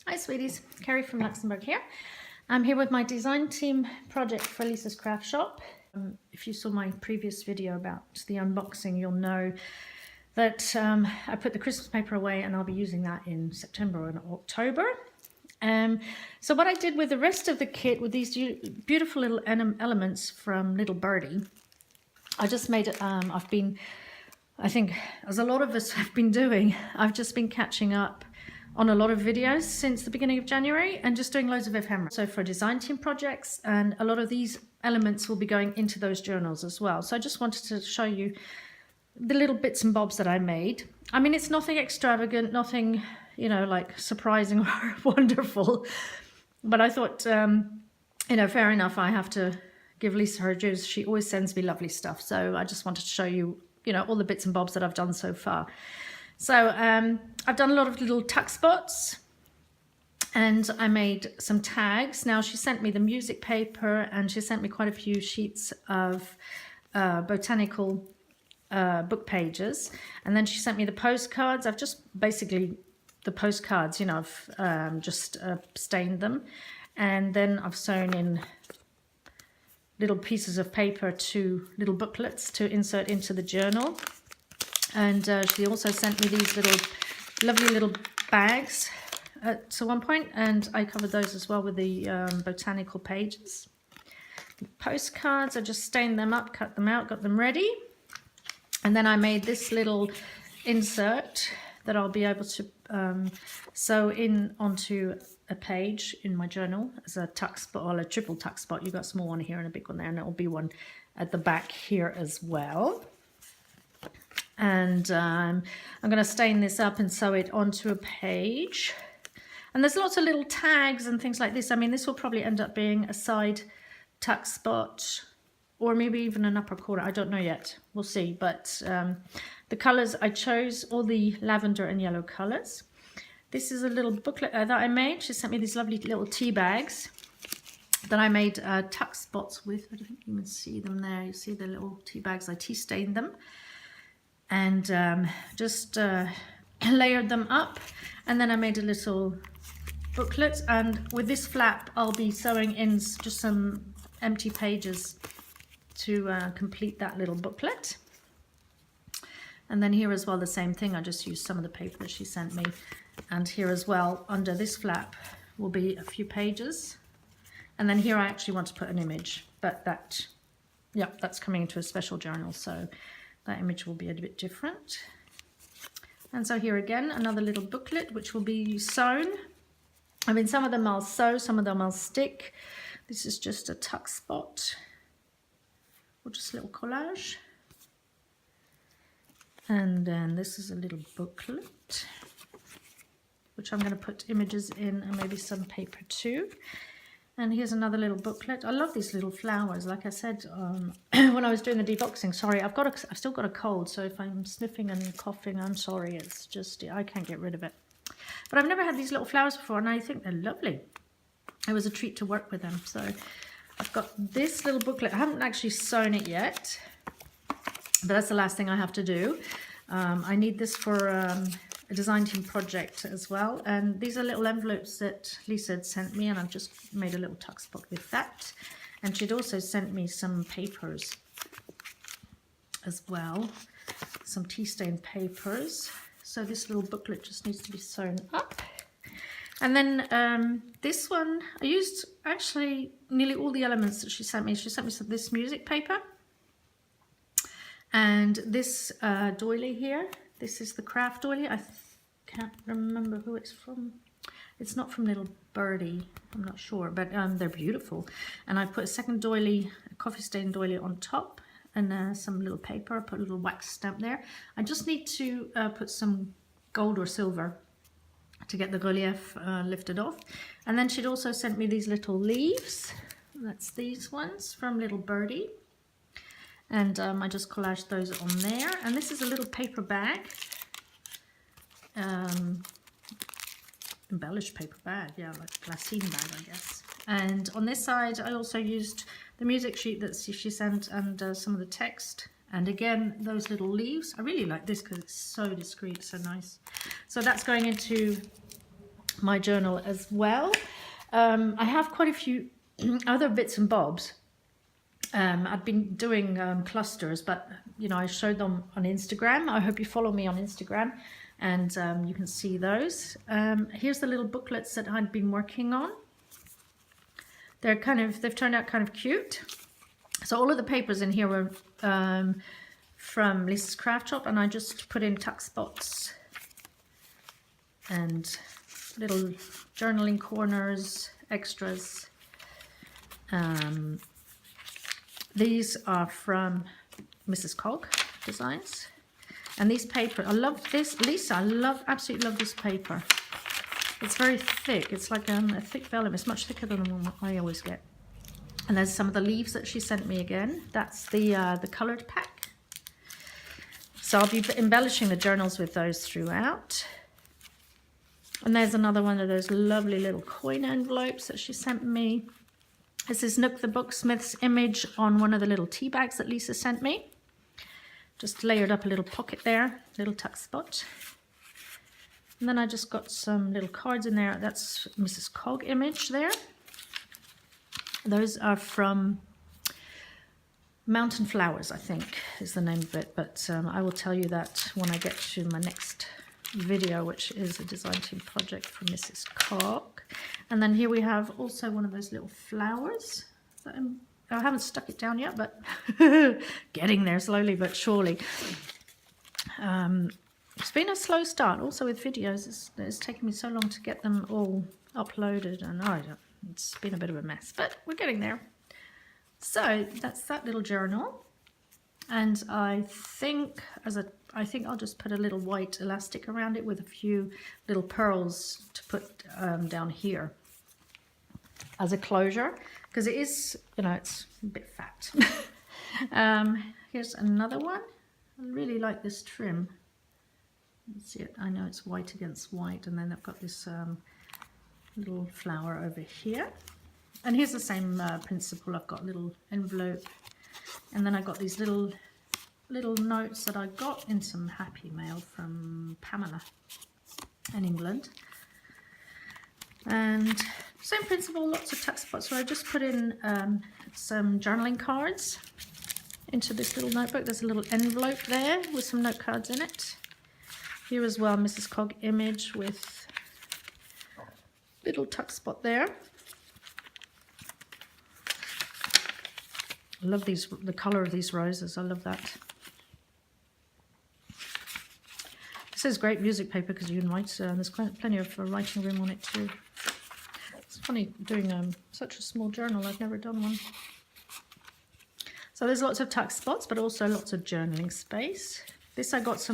Hi sweeties, Carrie from Luxembourg here. I'm here with my design team project for Lisa's craft shop. If you saw my previous video about the unboxing, you'll know that I put the Christmas paper away and I'll be using that in September and October. So what I did with the rest of the kit, with these beautiful little elements from Little Birdie, I just made it, I think as a lot of us have been doing, I've just been catching up on a lot of videos since the beginning of January and just doing loads of ephemera. So for design team projects, and a lot of these elements will be going into those journals as well. So I just wanted to show you the little bits and bobs that I made. I mean, it's nothing extravagant, nothing, you know, like surprising or wonderful, but I thought, you know, fair enough, I have to give Lisa her dues. She always sends me lovely stuff. So I just wanted to show you, you know, all the bits and bobs that I've done so far. So I've done a lot of little tuck spots and I made some tags. Now she sent me the music paper and she sent me quite a few sheets of botanical book pages. And then she sent me the postcards. I've just basically, the postcards, you know, I've just stained them. And then I've sewn in little pieces of paper to little booklets to insert into the journal. And she also sent me these lovely little bags at one point, and I covered those as well with the botanical pages. The postcards, I just stained them up, cut them out, got them ready. And then I made this little insert that I'll be able to sew in onto a page in my journal as a tuck spot, or a triple tuck spot. You've got a small one here and a big one there, and it will be one at the back here as well. And I'm going to stain this up and sew it onto a page. And there's lots of little tags and things like this. I mean, this will probably end up being a side tuck spot or maybe even an upper corner. I don't know yet. We'll see. But the colours, I chose all the lavender and yellow colours. This is a little booklet that I made. She sent me these lovely little tea bags that I made tuck spots with. I don't think you can see them there. You see the little tea bags. I tea stained them. And just layered them up, and then I made a little booklet, and with this flap I'll be sewing in just some empty pages to complete that little booklet. And then here as well, the same thing, I just used some of the paper that she sent me, and here as well under this flap will be a few pages, and then here I actually want to put an image, but that, yeah, that's coming into a special journal, so that image will be a bit different. And so here again, another little booklet which will be sewn. I mean, some of them I'll sew, some of them I'll stick. This is just a tuck spot or just a little collage. And then this is a little booklet which I'm going to put images in and maybe some paper too. And here's another little booklet. I love these little flowers. Like I said, when I was doing the deboxing, sorry, I've still got a cold. So if I'm sniffing and coughing, I'm sorry. It's just, I can't get rid of it. But I've never had these little flowers before, and I think they're lovely. It was a treat to work with them. So I've got this little booklet. I haven't actually sewn it yet, but that's the last thing I have to do. I need this for a design team project as well, and these are little envelopes that Lisa had sent me, and I've just made a little tuck spot with that. And she'd also sent me some papers as well, some tea stained papers. So this little booklet just needs to be sewn up. And then this one, I used actually nearly all the elements that she sent me. She sent me this music paper and this doily here. This is the craft doily. I can't remember who it's from. It's not from Little Birdie, I'm not sure, but they're beautiful. And I put a second doily, a coffee stain doily on top, and some little paper. I put a little wax stamp there. I just need to put some gold or silver to get the relief lifted off. And then she'd also sent me these little leaves. That's these ones from Little Birdie. And I just collaged those on there. And this is a little paper bag, embellished paper bag, yeah, like a glassine bag, I guess. And on this side, I also used the music sheet that she sent and some of the text. And again, those little leaves. I really like this because it's so discreet, so nice. So that's going into my journal as well. I have quite a few other bits and bobs. I've been doing clusters, but you know, I showed them on Instagram. I hope you follow me on Instagram, and you can see those. Here's the little booklets that I'd been working on. They've turned out kind of cute. So all of the papers in here were from Lisa's Craft Shop, and I just put in tuck spots and little journaling corners, extras. These are from Mrs. Cog Designs, and these paper, I love this, Lisa, absolutely love this paper. It's very thick. It's like a thick vellum. It's much thicker than the one I always get. And there's some of the leaves that she sent me again. That's the coloured pack. So I'll be embellishing the journals with those throughout. And there's another one of those lovely little coin envelopes that she sent me. This is Nook the Booksmith's image on one of the little tea bags that Lisa sent me. Just layered up a little pocket there, little tuck spot. And then I just got some little cards in there. That's Mrs. Cog image there. Those are from Mountain Flowers, I think is the name of it. But I will tell you that when I get to my next video, which is a design team project from Mrs. Cog. And then here we have also one of those little flowers. I haven't stuck it down yet, but getting there slowly but surely. It's been a slow start also with videos. It's taken me so long to get them all uploaded, and it's been a bit of a mess, but we're getting there. So that's that little journal, and I think I'll just put a little white elastic around it with a few little pearls to put down here as a closure, because it is, you know, it's a bit fat. Here's another one. I really like this trim. Let's see it. I know it's white against white, and then I've got this little flower over here. And here's the same principle. I've got a little envelope, and then I got these little notes that I got in some happy mail from Pamela in England. And same principle, lots of tuck spots. So I just put in some journaling cards into this little notebook. There's a little envelope there with some note cards in it. Here as well, Mrs. Cog image with little tuck spot there. I love the colour of these roses. I love that. This is great music paper because you can write. There's plenty of writing room on it too. It's funny doing such a small journal. I've never done one. So there's lots of tuck spots, but also lots of journaling space. This I got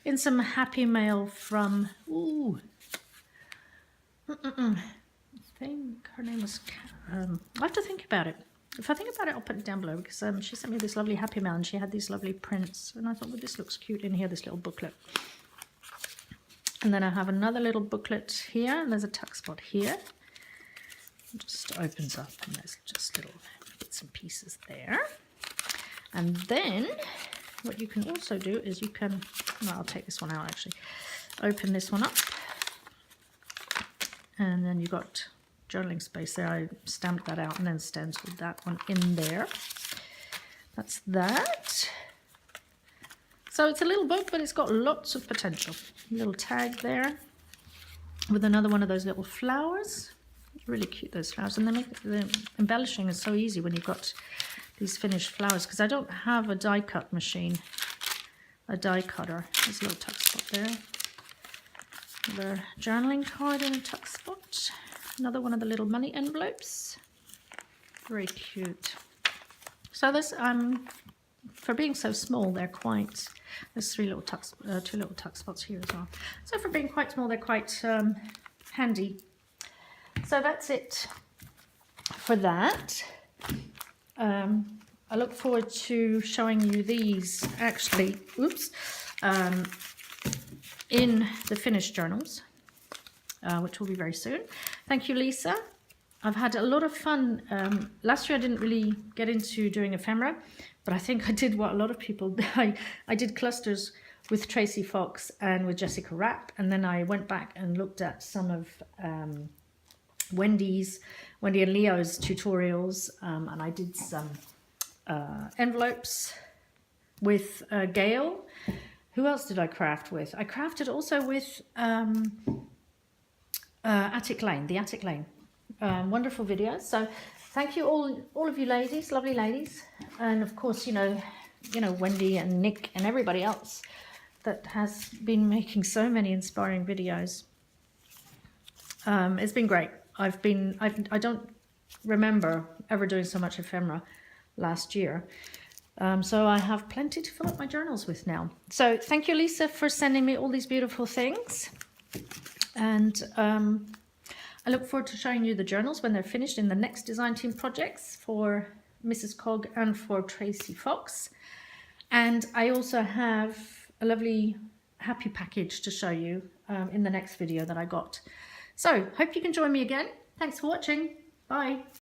in some happy mail from, I think her name was, I'll have to think about it. If I think about it, I'll put it down below, because she sent me this lovely happy mail, and she had these lovely prints, and I thought, well, this looks cute in here, this little booklet. And then I have another little booklet here, and there's a tuck spot here. It just opens up, and there's just little bits and pieces there. And then what you can also do is you can, well, I'll take this one out actually, open this one up, and then you've got journaling space there. I stamped that out and then stenciled that one in there. That's that. So it's a little book, but it's got lots of potential. Little tag there with another one of those little flowers. Really cute, those flowers. And the embellishing is so easy when you've got these finished flowers, because I don't have a die cut machine, a die cutter. There's a little tuck spot there. Another journaling card in a tuck spot. Another one of the little money envelopes. Very cute. So this, for being so small, they're quite, there's two little tuck spots here as well. So for being quite small, they're quite handy. So that's it for that. I look forward to showing you these actually, in the finished journals, which will be very soon. Thank you, Lisa. I've had a lot of fun. Last year I didn't really get into doing ephemera, but I think I did what a lot of people do. I did clusters with Tracy Fox and with Jessica Rapp, and then I went back and looked at some of Wendy and Leo's tutorials, and I did some envelopes with Gail. Who else did I craft with? I crafted also with Attic Lane, the Attic Lane. Wonderful videos. So thank you all of you ladies, lovely ladies, and of course, you know Wendy and Nick and everybody else that has been making so many inspiring videos. It's been great. I don't remember ever doing so much ephemera last year. So I have plenty to fill up my journals with now. So thank you, Lisa, for sending me all these beautiful things. And I look forward to showing you the journals when they're finished in the next design team projects for Mrs. Cog and for Tracy Fox. And I also have a lovely happy package to show you in the next video that I got. So hope you can join me again. Thanks for watching. Bye.